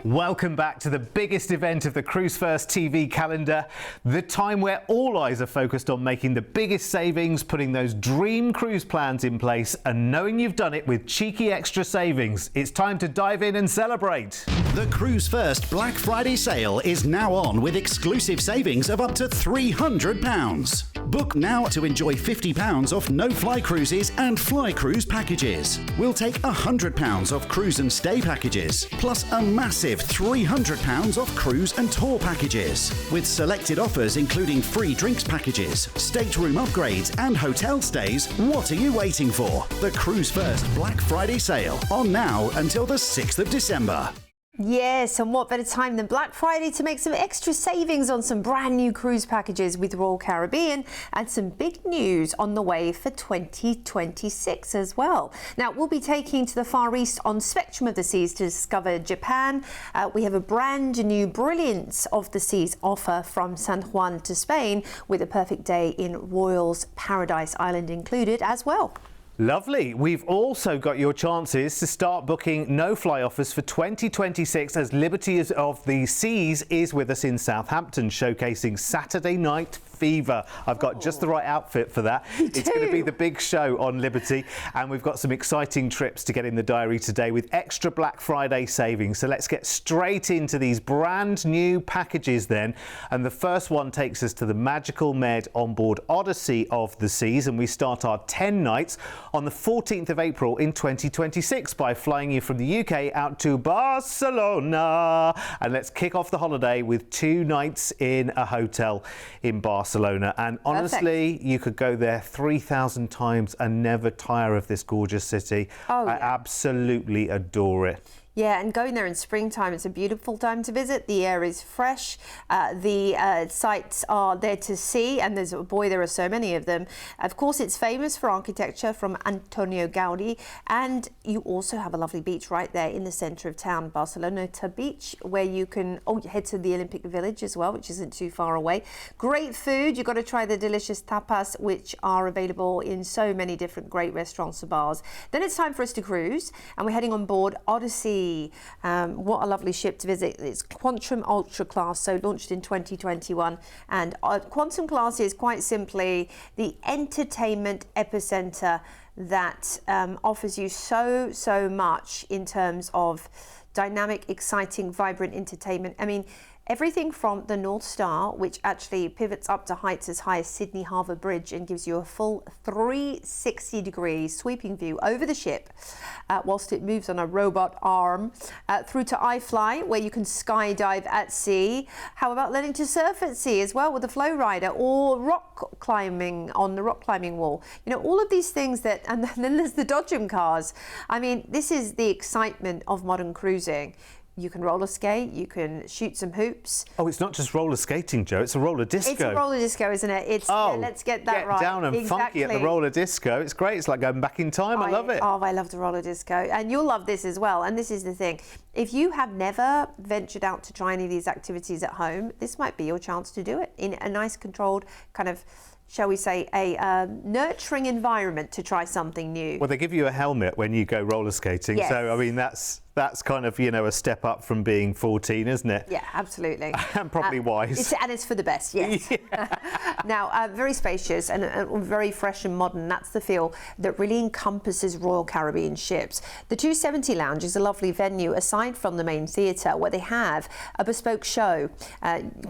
Welcome back to the biggest event of the Cruise1st TV calendar, the time where all eyes are focused on making the biggest savings, putting those dream cruise plans in place and knowing you've done it with cheeky extra savings. It's time to dive in and celebrate. The Cruise1st Black Friday sale is now on with exclusive savings of up to £300. Book now to enjoy £50 off no-fly cruises and fly cruise packages. We'll take £100 off cruise and stay packages, plus a massive £300 off cruise and tour packages, with selected offers including free drinks packages, stateroom upgrades and hotel stays. What are you waiting for? The Cruise1st Black Friday sale, on now until the 6th of December. Yes, and what better time than Black Friday to make some extra savings on some brand new cruise packages with Royal Caribbean, and some big news on the way for 2026 as well. Now, we'll be taking to the Far East on Spectrum of the Seas to discover Japan. We have a brand new Brilliance of the Seas offer from San Juan to Spain, with a perfect day in Royal's Paradise Island included as well. Lovely. We've also got your chances to start booking no-fly offers for 2026 as Liberty of the Seas is with us in Southampton, showcasing Saturday Night Fever. I've got just the right outfit for that. It's going to be the big show on Liberty, and we've got some exciting trips to get in the diary today with extra Black Friday savings. So let's get straight into these brand new packages then. And the first one takes us to the magical Med on board Odyssey of the Seas, and we start our 10 nights on the 14th of April in 2026 by flying you from the UK out to Barcelona. And let's kick off the holiday with 2 nights in a hotel in Barcelona. And honestly, you could go there 3,000 times and never tire of this gorgeous city. I absolutely adore it. Yeah, and going there in springtime, it's a beautiful time to visit. The air is fresh. The sites are there to see, and there are so many of them. Of course, it's famous for architecture from Antonio Gaudi, and you also have a lovely beach right there in the centre of town, Barceloneta Beach, where you can head to the Olympic Village as well, which isn't too far away. Great food. You've got to try the delicious tapas, which are available in so many different great restaurants and bars. Then it's time for us to cruise, and we're heading on board Odyssey. What a lovely ship to visit. It's Quantum Ultra Class, so launched in 2021, and Quantum Class is quite simply the entertainment epicenter that offers you so much in terms of dynamic, exciting, vibrant entertainment. I mean, everything from the North Star, which actually pivots up to heights as high as Sydney Harbour Bridge and gives you a full 360-degree sweeping view over the ship whilst it moves on a robot arm, through to iFly, where you can skydive at sea. How about learning to surf at sea as well with a flow rider, or rock climbing on the rock climbing wall? You know, all of these things that, and then there's the Dodgem cars. I mean, this is the excitement of modern cruising. You can roller skate, you can shoot some hoops. Oh, it's not just roller skating, Joe, it's a roller disco. It's a roller disco, isn't it? It's, let's get that right. Get down and funky at the roller disco. It's great, it's like going back in time. I love it. Oh, I love the roller disco. And you'll love this as well. And this is the thing. If you have never ventured out to try any of these activities at home, this might be your chance to do it in a nice, controlled kind of, shall we say, a nurturing environment to try something new. Well, they give you a helmet when you go roller skating. Yes. So, I mean, that's kind of, you know, a step up from being 14, isn't it? Yeah, absolutely. And probably wise. And it's for the best, yes. Yeah. Now, very spacious and very fresh and modern. That's the feel that really encompasses Royal Caribbean ships. The 270 Lounge is a lovely venue aside from the main theatre, where they have a bespoke show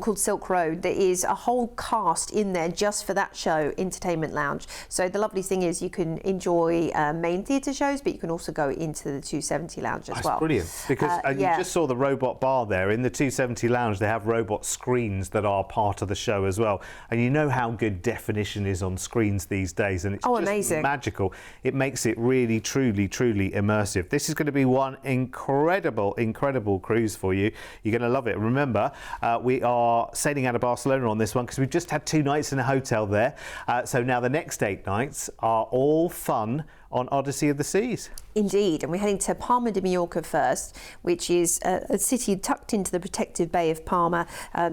called Silk Road. There is a whole cast in there just for that show, Entertainment Lounge. So the lovely thing is you can enjoy main theatre shows, but you can also go into the 270 Lounge as well. Brilliant, because you just saw the robot bar there. In the 270 Lounge, they have robot screens that are part of the show as well. And you know how good definition is on screens these days, and it's just amazing. Magical. It makes it really, truly immersive. This is going to be one incredible cruise for you. You're going to love it. Remember, we are sailing out of Barcelona on this one because we've just had 2 nights in a hotel there. So now the next 8 nights are all fun on Odyssey of the Seas. Indeed, and we're heading to Palma de Mallorca first, which is a city tucked into the protected Bay of Palma,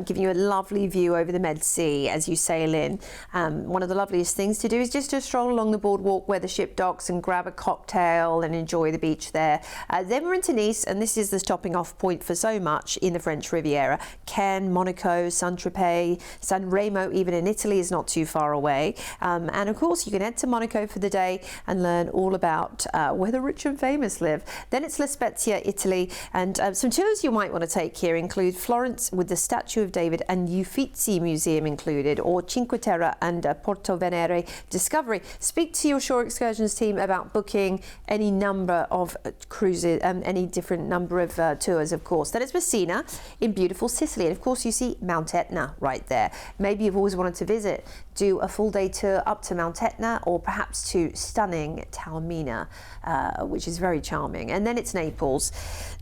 giving you a lovely view over the Med Sea as you sail in. One of the loveliest things to do is just to stroll along the boardwalk where the ship docks and grab a cocktail and enjoy the beach there. Then we're into Nice, and this is the stopping off point for so much in the French Riviera. Cannes, Monaco, Saint-Tropez, San Remo, even in Italy, is not too far away. And of course, you can head to Monaco for the day and learn all about where the rich and famous live. Then it's La Spezia, Italy, and some tours you might want to take here include Florence with the Statue of David and Uffizi Museum included, or Cinque Terre and Porto Venere Discovery. Speak to your shore excursions team about booking any number of cruises, any different number of tours, of course. Then it's Messina in beautiful Sicily, and of course you see Mount Etna right there. Maybe you've always wanted to visit, do a full day tour up to Mount Etna, or perhaps to stunning Taormina, which is very charming. And then it's Naples.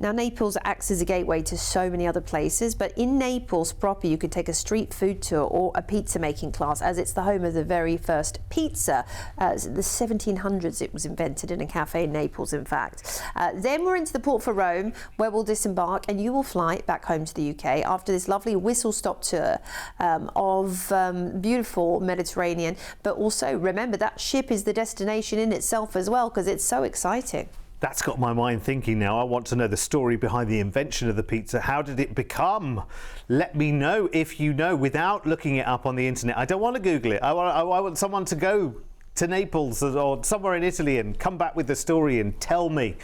Now Naples acts as a gateway to so many other places, but in Naples proper you could take a street food tour or a pizza making class, as it's the home of the very first pizza. The 1700s it was invented in a cafe in Naples, in fact. Then we're into the port for Rome, where we'll disembark and you will fly back home to the UK after this lovely whistle stop tour of beautiful Mediterranean. But also remember, that ship is the destination in itself as well, because it's so exciting. That's got my mind thinking now. I want to know the story behind the invention of the pizza. How did it become? Let me know if you know without looking it up on the internet. I don't want to Google it. I want someone to go to Naples or somewhere in Italy and come back with the story and tell me.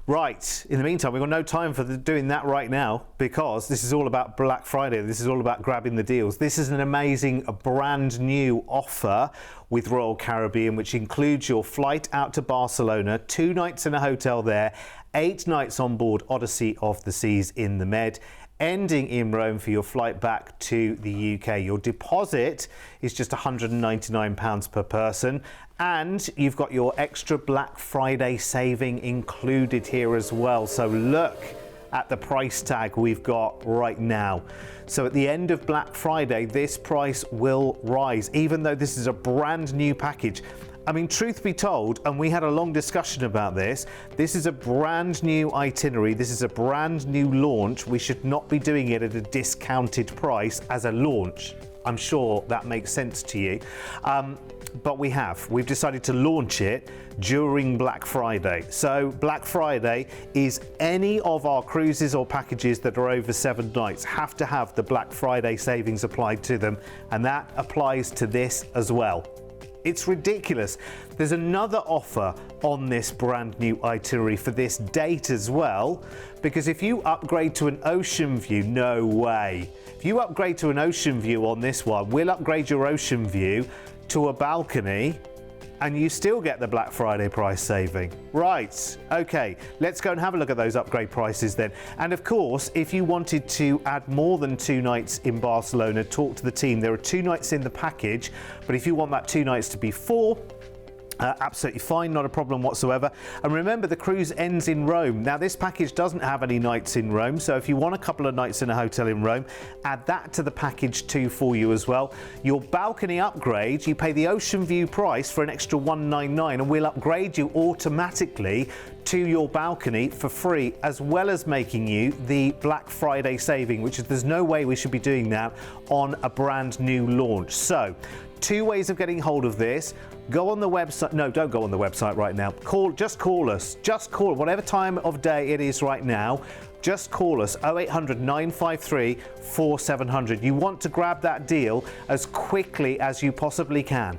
Right, in the meantime, we've got no time for doing that right now, because this is all about Black Friday. This is all about grabbing the deals. This is an amazing brand new offer with Royal Caribbean, which includes your flight out to Barcelona, 2 nights in a hotel there, 8 nights on board Odyssey of the Seas in the Med, ending in Rome for your flight back to the UK. Your deposit is just £199 per person, and you've got your extra Black Friday saving included here as well. So look at the price tag we've got right now. So at the end of Black Friday, this price will rise, even though this is a brand new package. I mean, truth be told, and we had a long discussion about this is a brand new itinerary, this is a brand new launch. We should not be doing it at a discounted price as a launch. I'm sure that makes sense to you. But we've decided to launch it during Black Friday. So Black Friday is any of our cruises or packages that are over 7 nights have to have the Black Friday savings applied to them, and that applies to this as well. It's ridiculous. There's another offer on this brand new itinerary for this date as well, because if you upgrade to an ocean view, no way. If you upgrade to an ocean view on this one, we'll upgrade your ocean view to a balcony, and you still get the Black Friday price saving. Right, okay, let's go and have a look at those upgrade prices then. And of course, if you wanted to add more than 2 nights in Barcelona, talk to the team. There are 2 nights in the package, but if you want that 2 nights to be 4, absolutely fine, not a problem whatsoever. And remember, the cruise ends in Rome. Now, this package doesn't have any nights in Rome, so if you want a couple of nights in a hotel in Rome, add that to the package too for you as well. Your balcony upgrade, you pay the ocean view price for an extra $199, and we'll upgrade you automatically to your balcony for free, as well as making you the Black Friday saving, which is, there's no way we should be doing that on a brand new launch. So 2 ways of getting hold of this. Go on the website. No, don't go on the website right now. Just call us. Just call, whatever time of day it is right now. Just call us 0800 953 4700. You want to grab that deal as quickly as you possibly can.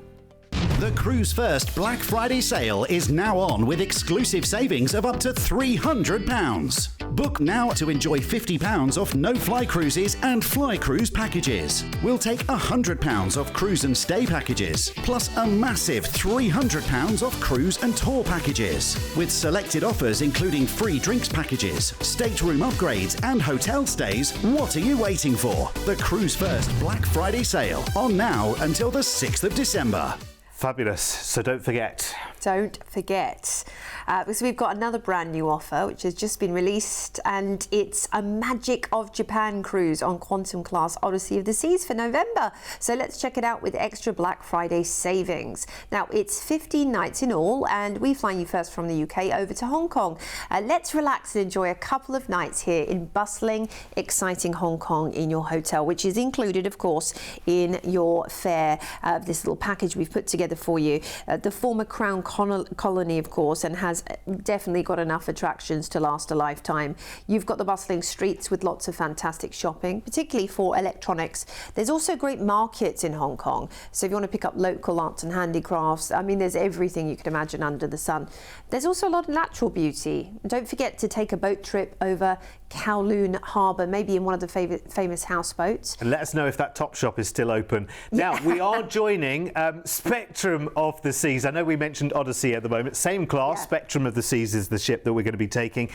The Cruise1st Black Friday sale is now on with exclusive savings of up to £300. Book now to enjoy £50 off no-fly cruises and fly cruise packages. We'll take £100 off cruise and stay packages, plus a massive £300 off cruise and tour packages. With selected offers including free drinks packages, stateroom upgrades and hotel stays, what are you waiting for? The Cruise1st Black Friday sale, on now until the 6th of December. Fabulous. So don't forget Don't forget, because we've got another brand new offer which has just been released, and it's a Magic of Japan cruise on Quantum Class Odyssey of the Seas for November. So let's check it out with extra Black Friday savings. Now, it's 15 nights in all, and we fly you first from the UK over to Hong Kong. Let's relax and enjoy a couple of nights here in bustling, exciting Hong Kong in your hotel, which is included, of course, in your fare. This little package we've put together for you. The former Crown Colony, of course, and has definitely got enough attractions to last a lifetime. You've got the bustling streets with lots of fantastic shopping, particularly for electronics. There's also great markets in Hong Kong. So if you want to pick up local arts and handicrafts, I mean, there's everything you can imagine under the sun. There's also a lot of natural beauty. Don't forget to take a boat trip over Kowloon Harbour, maybe in one of the famous houseboats. And let us know if that top shop is still open. Now, we are joining Spectrum of the Seas. I know we mentioned Odyssey at the moment. Same class, Spectrum of the Seas is the ship that we're going to be taking.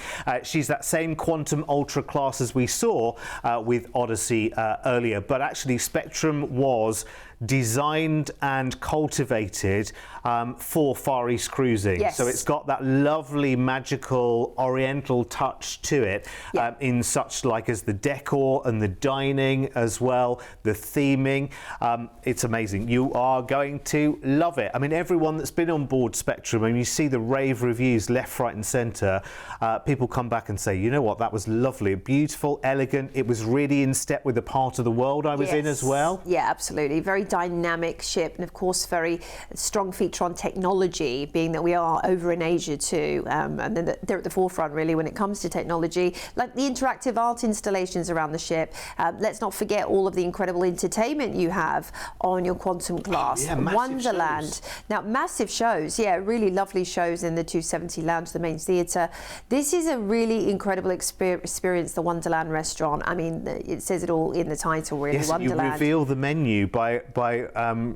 She's that same Quantum Ultra class as we saw with Odyssey earlier. But actually, Spectrum was designed and cultivated for Far East cruising. So it's got that lovely, magical, oriental touch to it, in such like as the decor and the dining as well, the theming. It's amazing. You are going to love it. I mean, everyone that's been on board Spectrum, and you see the rave reviews left, right and centre, people come back and say, you know what, that was lovely, beautiful, elegant. It was really in step with the part of the world I was in as well. Yeah, absolutely. Very dynamic ship, and of course very strong feature on technology, being that we are over in Asia too, and then they're at the forefront really when it comes to technology, like the interactive art installations around the ship. Let's not forget all of the incredible entertainment you have on your Quantum Class. Wonderland. Shows. Now, massive shows, really lovely shows in the 270 Lounge, the main theatre. This is a really incredible experience, the Wonderland restaurant. I mean, it says it all in the title, really. Yes, Wonderland. you reveal the menu by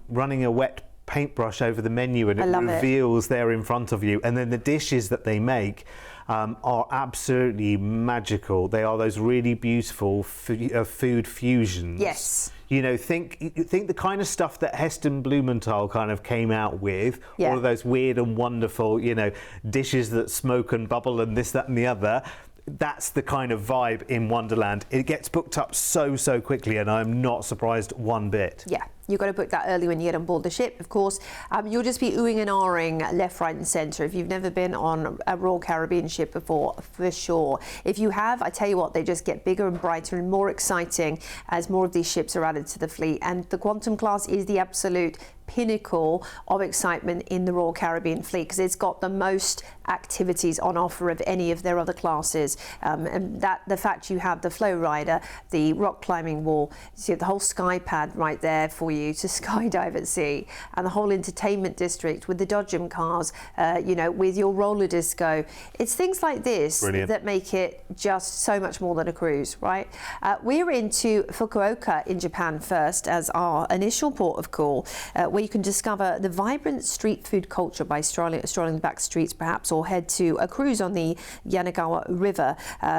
running a wet paintbrush over the menu, and it reveals there in front of you. And then the dishes that they make are absolutely magical. They are those really beautiful food fusions. Yes. You know, think the kind of stuff that Heston Blumenthal kind of came out with, all of those weird and wonderful, you know, dishes that smoke and bubble and this, that and the other. That's the kind of vibe in Wonderland. It gets booked up so quickly, and I'm not surprised one bit. Yeah, you've got to book that early when you get on board the ship, of course. You'll just be oohing and ahhing left, right and centre if you've never been on a Royal Caribbean ship before, for sure. If you have, I tell you what, they just get bigger and brighter and more exciting as more of these ships are added to the fleet. And the Quantum Class is the absolute pinnacle of excitement in the Royal Caribbean fleet, because it's got the most activities on offer of any of their other classes, and that the fact you have the flow rider, the rock climbing wall, you have the whole sky pad right there for you to skydive at sea, and the whole entertainment district with the dodgem cars, you know, with your roller disco. It's things like this that make it just so much more than a cruise, right? We're into Fukuoka in Japan first as our initial port of call, where you can discover the vibrant street food culture by strolling the back streets perhaps, or head to a cruise on the Yanagawa River,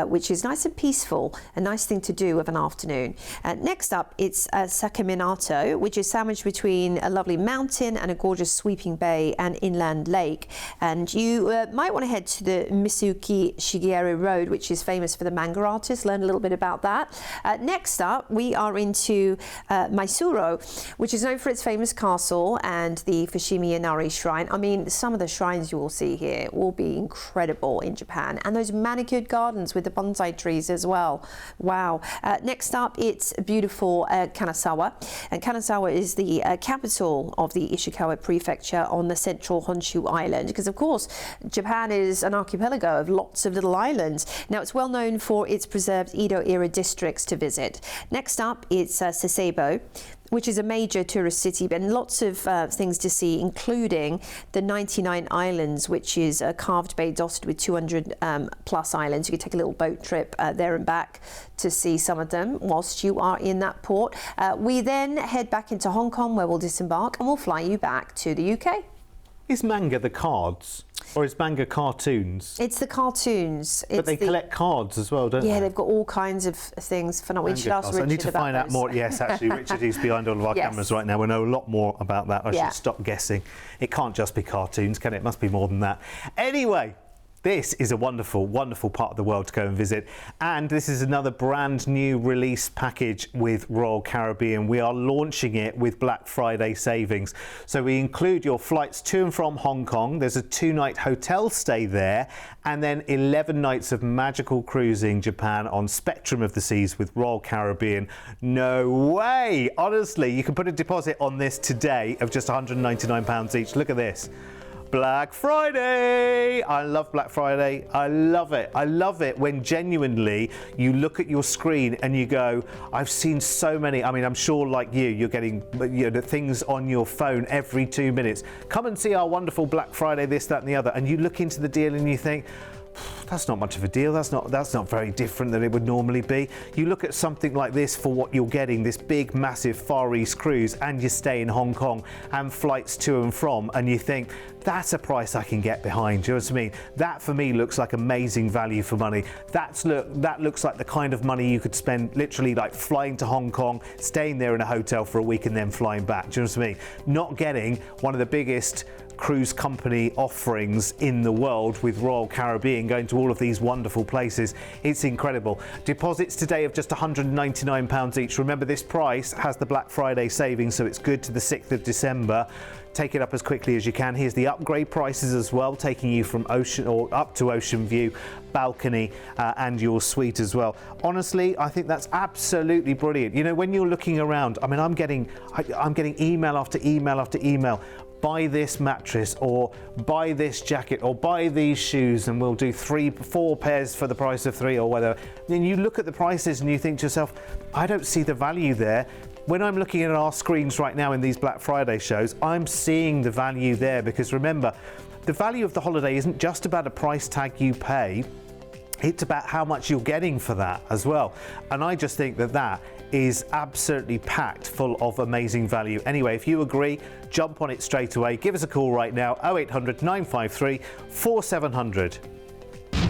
which is nice and peaceful, a nice thing to do of an afternoon. Next up, it's Sakeminato, which is sandwiched between a lovely mountain and a gorgeous sweeping bay and inland lake. And you might want to head to the Misuki Shigeru Road, which is famous for the manga artists, learn a little bit about that. Next up, we are into Maizuru, which is known for its famous castle and the Fushimi Inari Shrine. I mean, some of the shrines you will see here will be incredible in Japan, and those manicured gardens with the bonsai trees as well. Wow. Next up, it's beautiful Kanazawa, and Kanazawa is the capital of the Ishikawa prefecture on the central Honshu Island, because of course Japan is an archipelago of lots of little islands. Now, it's well known for its preserved Edo era districts to visit. Next up, it's Sasebo, which is a major tourist city, and lots of things to see, including the 99 islands, which is a carved bay dotted with 200 plus islands. You can take a little boat trip there and back to see some of them whilst you are in that port. We then head back into Hong Kong, where we'll disembark and we'll fly you back to the UK. Is manga the cards? Or is manga cartoons? It's the cartoons. But they collect cards as well, don't they? Yeah, they've got all kinds of things. We should ask Richard I need to find out more. Yes, actually, Richard is behind all of our cameras right now. We know a lot more about that. I should stop guessing. It can't just be cartoons, can it? It must be more than that. Anyway, this is a wonderful, wonderful part of the world to go and visit. And this is another brand new release package with Royal Caribbean. We are launching it with Black Friday savings. So we include your flights to and from Hong Kong. There's a 2-night hotel stay there, and then 11 nights of magical cruising Japan on Spectrum of the Seas with Royal Caribbean. No way! Honestly, you can put a deposit on this today of just £199 each. Look at this. Black Friday! I love Black Friday. I love it. I love it when genuinely you look at your screen and you go, I've seen so many. I mean, I'm sure like you're getting things on your phone every 2 minutes. Come and see our wonderful Black Friday, this, that and the other. And you look into the deal and you think, that's not much of a deal. That's not very different than it would normally be. You look at something like this for what you're getting, this big, massive Far East cruise, and you stay in Hong Kong and flights to and from, and you think, that's a price I can get behind. Do you know what I mean? That for me looks like amazing value for money. That looks like the kind of money you could spend literally like flying to Hong Kong, staying there in a hotel for a week and then flying back. Do you know what I mean? Not getting one of the biggest cruise company offerings in the world with Royal Caribbean, going to all of these wonderful places. It's incredible. Deposits today of just £199 each. Remember, this price has the Black Friday savings, so it's good to the 6th of December. Take it up as quickly as you can. Here's the upgrade prices as well, taking you from ocean or up to ocean view, balcony, and your suite as well. Honestly, I think that's absolutely brilliant. You know, when you're looking around, I mean, I'm getting email after email after email. Buy this mattress, or buy this jacket, or buy these shoes, and we'll do 3-4 pairs for the price of 3 or whatever. Then you look at the prices and you think to yourself, I don't see the value there. When I'm looking at our screens right now in these Black Friday shows, I'm seeing the value there, because remember, the value of the holiday isn't just about a price tag you pay. It's about how much you're getting for that as well. And I just think that is absolutely packed full of amazing value. Anyway, if you agree, jump on it straight away. Give us a call right now, 0800 953 4700.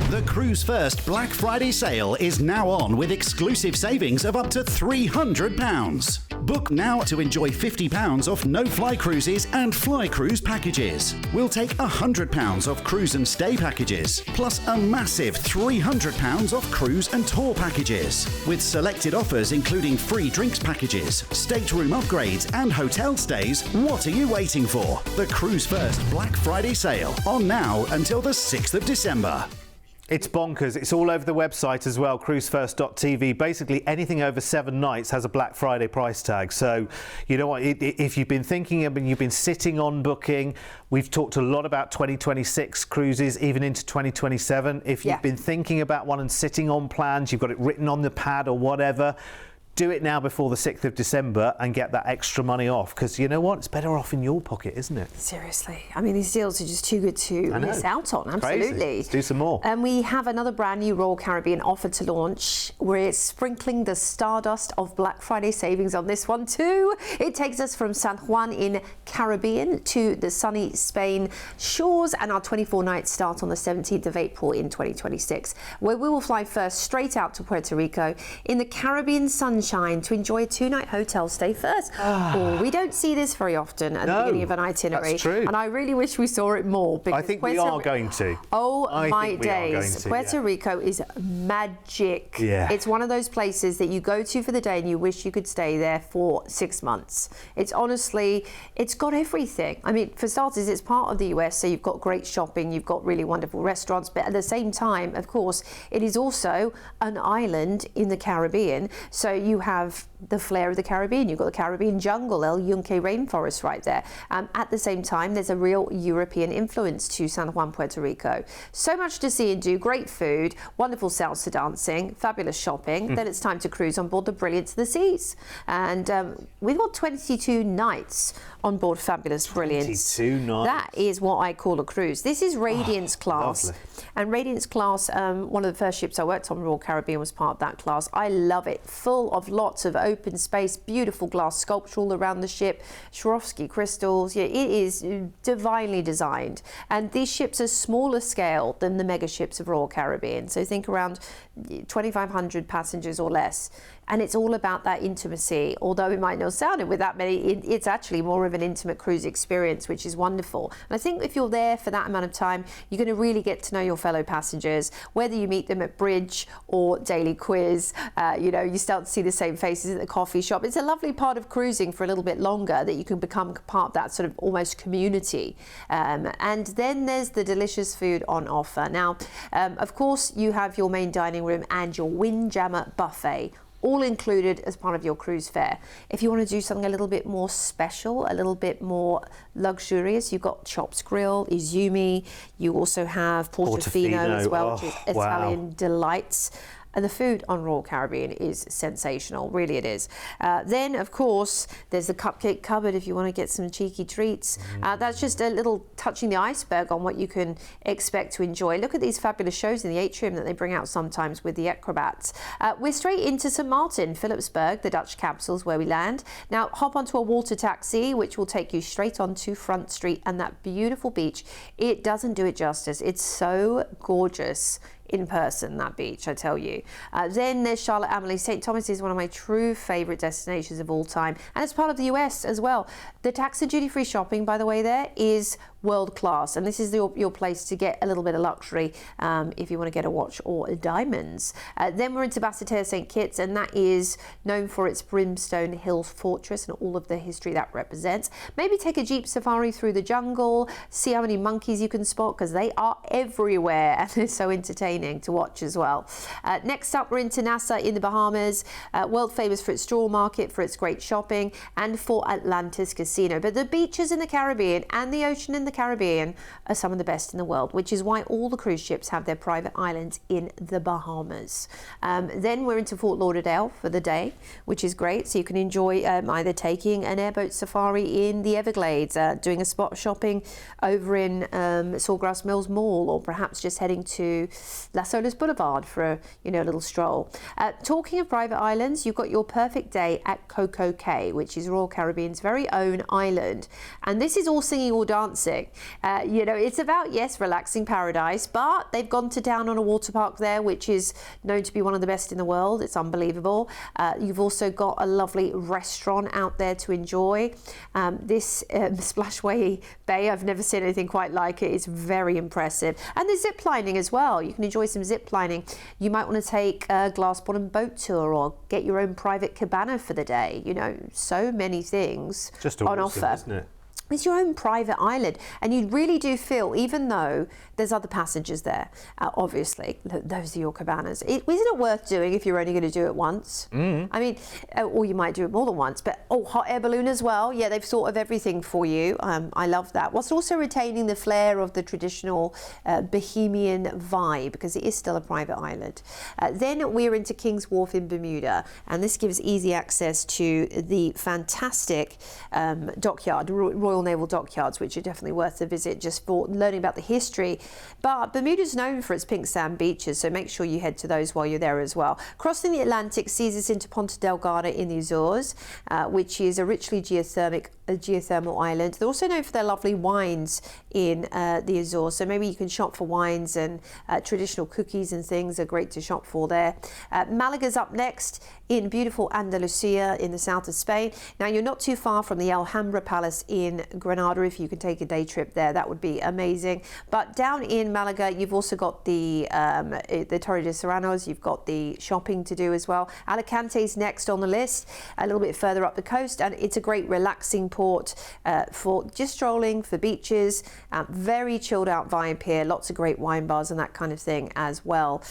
The Cruise1st Black Friday sale is now on with exclusive savings of up to £300. Book now to enjoy £50 off no-fly cruises and fly cruise packages. We'll take £100 off cruise and stay packages, plus a massive £300 off cruise and tour packages. With selected offers including free drinks packages, stateroom upgrades and hotel stays, what are you waiting for? The Cruise1st Black Friday sale, on now until the 6th of December. It's bonkers. It's all over the website as well, Cruise1st.tv. Basically, anything over 7 nights has a Black Friday price tag. So, you know what, if you've been thinking of and you've been sitting on booking, we've talked a lot about 2026 cruises, even into 2027. If you've been thinking about one and sitting on plans, you've got it written on the pad or whatever, do it now before the 6th of December and get that extra money off, because you know what? It's better off in your pocket, isn't it? Seriously. I mean, these deals are just too good to miss out on. Absolutely. Crazy. Let's do some more. And we have another brand new Royal Caribbean offer to launch. We're sprinkling the stardust of Black Friday savings on this one too. It takes us from San Juan in Caribbean to the sunny Spain shores, and our 24 nights start on the 17th of April in 2026, where we will fly first straight out to Puerto Rico in the Caribbean sunshine to enjoy a 2-night hotel stay first. We don't see this very often at the beginning of an itinerary. That's true. And I really wish we saw it more. I think we are going to. Oh my days. Puerto Rico is magic. Yeah. It's one of those places that you go to for the day and you wish you could stay there for 6 months. It's honestly, it's got everything. I mean, for starters, it's part of the US, so you've got great shopping, you've got really wonderful restaurants, but at the same time, of course, it is also an island in the Caribbean. So you have the flair of the Caribbean. You've got the Caribbean jungle, El Yunque rainforest right there. At the same time, there's a real European influence to San Juan, Puerto Rico. So much to see and do, great food, wonderful salsa dancing, fabulous shopping. Then it's time to cruise on board the Brilliance of the Seas. And we've got 22 nights on board, fabulous, brilliant. 22 nights. That is what I call a cruise. This is Radiance class. lovely. And Radiance class, one of the first ships I worked on, Royal Caribbean, was part of that class. I love it. Full of lots of open space, beautiful glass sculpture all around the ship, Swarovski crystals. Yeah, it is divinely designed. And these ships are smaller scale than the mega ships of Royal Caribbean. So think around 2,500 passengers or less. And it's all about that intimacy. Although it might not sound it with that many, it's actually more of an intimate cruise experience, which is wonderful. And I think if you're there for that amount of time, you're going to really get to know your fellow passengers, whether you meet them at bridge or daily quiz. You know, you start to see the same faces at the coffee shop. It's a lovely part of cruising for a little bit longer, that you can become part of that sort of almost community. And then there's the delicious food on offer. Now, of course, you have your main dining room and your Windjammer buffet, all included as part of your cruise fare. If you want to do something a little bit more special, a little bit more luxurious, you've got Chops Grill, Izumi. You also have Portofino as well, which is Italian delights. And the food on Royal Caribbean is sensational, really it is. Then, of course, there's the cupcake cupboard if you want to get some cheeky treats. That's just a little touching the iceberg on what you can expect to enjoy. Look at these fabulous shows in the atrium that they bring out sometimes with the acrobats. We're straight into St. Martin, Philipsburg, the Dutch capsule's where we land. Now, hop onto a water taxi, which will take you straight onto Front Street and that beautiful beach. It doesn't do it justice. It's so gorgeous in person, that beach, I tell you. Then there's Charlotte Amalie. St. Thomas is one of my true favourite destinations of all time, and it's part of the US as well. The tax and duty free shopping, by the way, there is world class, and this is your place to get a little bit of luxury if you want to get a watch or diamonds. Then we're into Basseterre St. Kitts, and that is known for its Brimstone Hill Fortress and all of the history that represents. Maybe take a jeep safari through the jungle, see how many monkeys you can spot, because they are everywhere and they're so entertaining to watch as well. Next up, we're into Nassau in the Bahamas, world famous for its straw market, for its great shopping, and for Atlantis Casino. But the beaches in the Caribbean and the ocean in the Caribbean are some of the best in the world, which is why all the cruise ships have their private islands in the Bahamas. Then we're into Fort Lauderdale for the day, which is great. So you can enjoy either taking an airboat safari in the Everglades, doing a spot shopping over in Sawgrass Mills Mall, or perhaps just heading to Las Olas Boulevard for a little stroll. Talking of private islands, you've got your perfect day at Coco Cay, which is Royal Caribbean's very own island. And this is all singing or dancing. It's about, yes, relaxing paradise, but they've gone to town on a water park there, which is known to be one of the best in the world. It's unbelievable. You've also got a lovely restaurant out there to enjoy. This Splashway Bay, I've never seen anything quite like it. It's very impressive. And there's zip lining as well. You can enjoy some zip lining. You might want to take a glass bottom boat tour or get your own private cabana for the day. So many things just on awesome, offer. isn't it? It's your own private island, and you really do feel, even though there's other passengers there, obviously, those are your cabanas. Isn't it worth doing if you're only going to do it once? I mean, or you might do it more than once, but hot air balloon as well. Yeah, they've thought of everything for you. I love that. Whilst also retaining the flair of the traditional Bohemian vibe, because it is still a private island. Then we're into King's Wharf in Bermuda, and this gives easy access to the fantastic dockyard, Royal Naval Dockyards, which are definitely worth a visit just for learning about the history. But Bermuda's known for its pink sand beaches, so make sure you head to those while you're there as well. Crossing the Atlantic sees us into Ponta Delgada in the Azores, which is a richly geothermal island. They're also known for their lovely wines in the Azores, so maybe you can shop for wines, and traditional cookies and things are great to shop for there. Malaga's up next in beautiful Andalusia in the south of Spain. Now, you're not too far from the Alhambra Palace in Granada. If you can take a day trip there, that would be amazing. But down in Malaga, you've also got the Torre de Serranos. You've got the shopping to do as well. Alicante's next on the list, a little bit further up the coast, and it's a great relaxing port for just strolling, for beaches. Very chilled out vibe here. Lots of great wine bars and that kind of thing as well.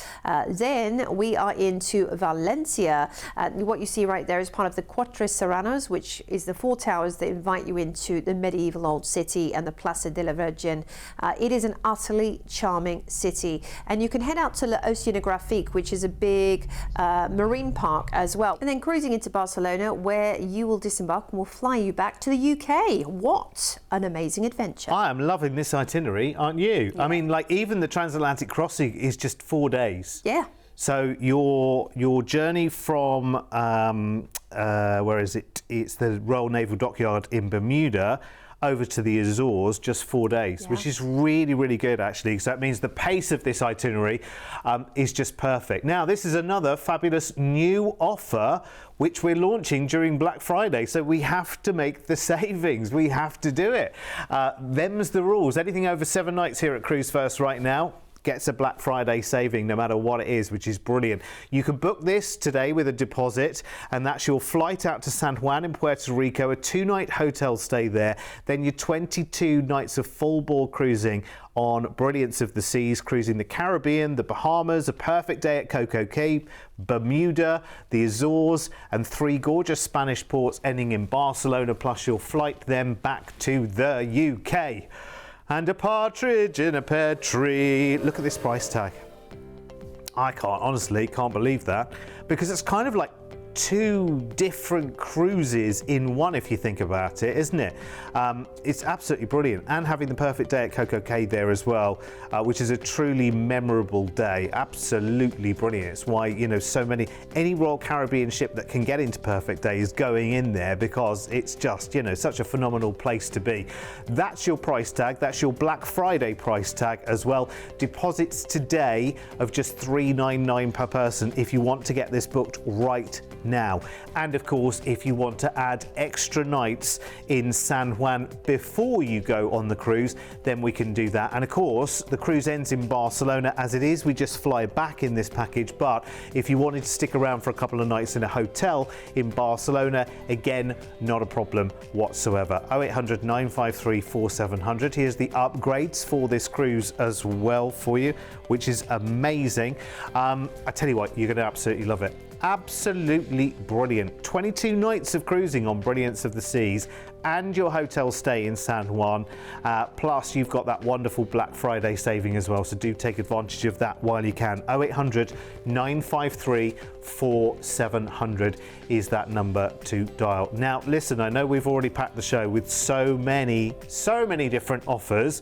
Then we are into Valencia. What you see right there is part of the Quatre Serranos, which is the 4 towers that invite you into the medieval old city and the Plaza de la Virgen. It is an utterly charming city, and you can head out to l'Oceanographique, which is a big marine park as well, and then cruising into Barcelona, where you will disembark and will fly you back to the UK. What an amazing adventure. I am loving this itinerary, aren't you? Yeah. I mean, like, even the transatlantic crossing is just 4 days. Yeah. So your journey from where is it? It's the Royal Naval Dockyard in Bermuda over to the Azores, just 4 days, which is really, really good actually. So that means the pace of this itinerary is just perfect. Now, this is another fabulous new offer which we're launching during Black Friday. So we have to make the savings. We have to do it. Them's the rules. Anything over 7 nights here at Cruise1st right now gets a Black Friday saving no matter what it is, which is brilliant. You can book this today with a deposit, and that's your flight out to San Juan in Puerto Rico, a 2-night hotel stay there, then your 22 nights of full board cruising on Brilliance of the Seas, cruising the Caribbean, the Bahamas, a perfect day at Coco Cay, Bermuda, the Azores, and 3 gorgeous Spanish ports ending in Barcelona, plus your flight then back to the UK. And a partridge in a pear tree. Look at this price tag. I honestly can't believe that, because it's kind of like 2 different cruises in one, if you think about it, isn't it? It's absolutely brilliant, and having the perfect day at Coco Cay there as well, which is a truly memorable day. Absolutely brilliant. It's why, you know, any Royal Caribbean ship that can get into perfect day is going in there, because it's just, you know, such a phenomenal place to be. That's your price tag. That's your Black Friday price tag as well. Deposits today of just $399 per person if you want to get this booked right now. And of course, if you want to add extra nights in San Juan before you go on the cruise, then we can do that. And of course, the cruise ends in Barcelona as it is. We just fly back in this package. But if you wanted to stick around for a couple of nights in a hotel in Barcelona, again, not a problem whatsoever. 0800 953 4700. Here's the upgrades for this cruise as well for you, which is amazing. I tell you what, you're going to absolutely love it. Absolutely brilliant. 22 nights of cruising on Brilliance of the Seas and your hotel stay in San Juan. Plus, you've got that wonderful Black Friday saving as well. So do take advantage of that while you can. 0800 953 4700 is that number to dial. Now, listen, I know we've already packed the show with so many different offers.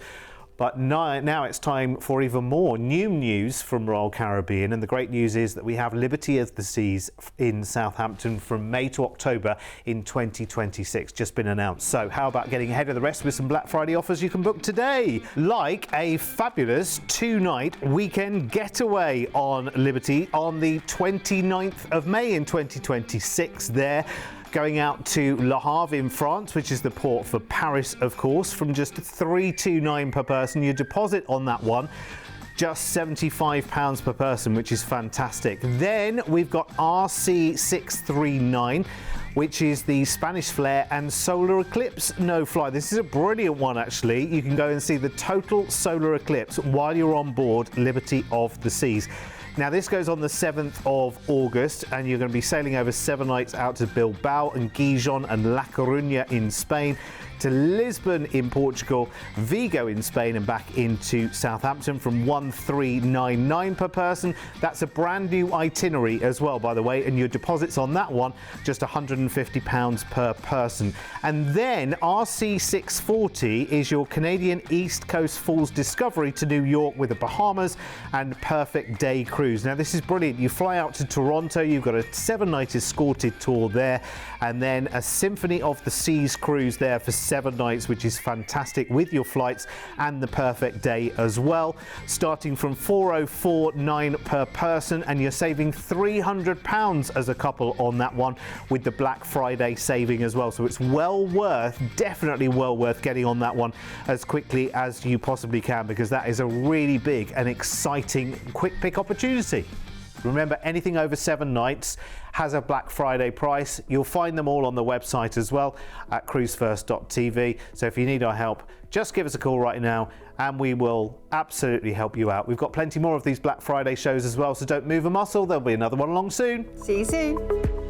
But now it's time for even more new news from Royal Caribbean. And the great news is that we have Liberty of the Seas in Southampton from May to October in 2026, just been announced. So how about getting ahead of the rest with some Black Friday offers you can book today? Like a fabulous 2-night weekend getaway on Liberty on the 29th of May in 2026 there. Going out to Le Havre in France, which is the port for Paris, of course, from just $329 per person. Your deposit on that one, just £75 per person, which is fantastic. Then we've got RC639, which is the Spanish Flare and Solar Eclipse no-fly. This is a brilliant one, actually. You can go and see the total solar eclipse while you're on board Liberty of the Seas. Now, this goes on the 7th of August, and you're going to be sailing over 7 nights out to Bilbao and Gijon and La Coruña in Spain, to Lisbon in Portugal, Vigo in Spain, and back into Southampton from $1399 per person. That's a brand new itinerary as well, by the way, and your deposits on that one, just £150 per person. And then RC640 is your Canadian East Coast Falls Discovery to New York with the Bahamas and perfect day cruise. Now, this is brilliant. You fly out to Toronto, you've got a 7-night escorted tour there, and then a Symphony of the Seas cruise there for 7 nights, which is fantastic, with your flights and the perfect day as well, starting from $404.9 per person, and you're saving £300 as a couple on that one with the Black Friday saving as well. So it's definitely well worth getting on that one as quickly as you possibly can, because that is a really big and exciting quick pick opportunity. Remember, anything over 7 nights has a Black Friday price. You'll find them all on the website as well at cruise1st.tv. So if you need our help, just give us a call right now and we will absolutely help you out. We've got plenty more of these Black Friday shows as well, so don't move a muscle. There'll be another one along soon. See you soon.